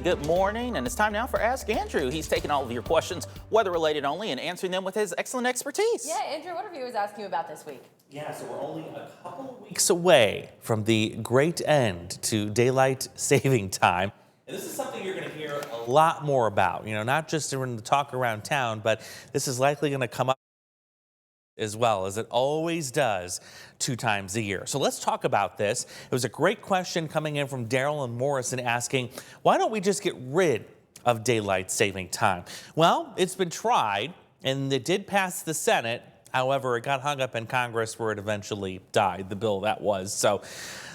good morning, and it's time now for Ask Andrew. He's taking all of your questions, weather-related only, and answering them with his excellent expertise. Yeah, Andrew, what are viewers asking you about this week? Yeah, so we're only a couple of weeks away from the great end to daylight saving time. And this is something you're going to hear a lot more about, not just in the talk around town, but this is likely going to come up as well, as it always does 2 times a year. So let's talk about this. It was a great question coming in from Daryl and Morrison asking, why don't we just get rid of daylight saving time? Well, it's been tried and it did pass the Senate. However, it got hung up in Congress where it eventually died, the bill that was. So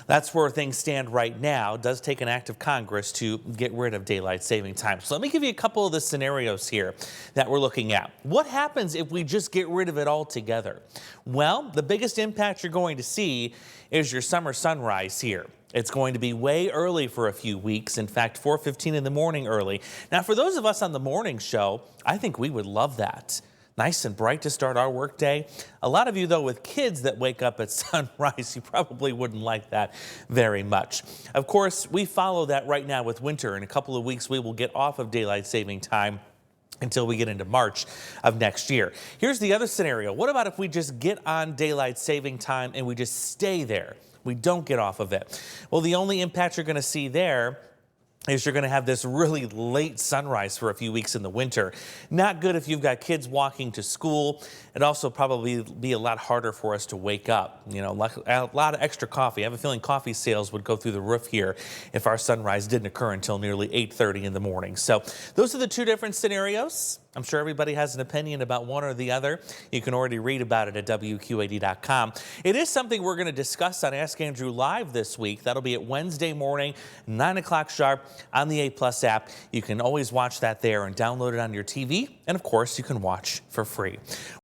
that's where things stand right now. It does take an act of Congress to get rid of daylight saving time. So let me give you a couple of the scenarios here that we're looking at. What happens if we just get rid of it altogether? Well, the biggest impact you're going to see is your summer sunrise here. It's going to be way early for a few weeks. In fact, 4:15 in the morning early. Now, for those of us on the morning show, I think we would love that. Nice and bright to start our workday. A lot of you, though, with kids that wake up at sunrise, you probably wouldn't like that very much. Of course, we follow that right now with winter. In a couple of weeks, we will get off of daylight saving time until we get into March of next year. Here's the other scenario. What about if we just get on daylight saving time and we just stay there? We don't get off of it. Well, the only impact you're going to see there is you're going to have this really late sunrise for a few weeks in the winter. Not good if you've got kids walking to school. It'd also probably be a lot harder for us to wake up. A lot of extra coffee. I have a feeling coffee sales would go through the roof here if our sunrise didn't occur until nearly 8:30 in the morning. So those are the 2 different scenarios. I'm sure everybody has an opinion about one or the other. You can already read about it at WQAD.com. It is something we're going to discuss on Ask Andrew Live this week. That'll be at Wednesday morning, 9 o'clock sharp on the A+ app. You can always watch that there and download it on your TV. And of course, you can watch for free.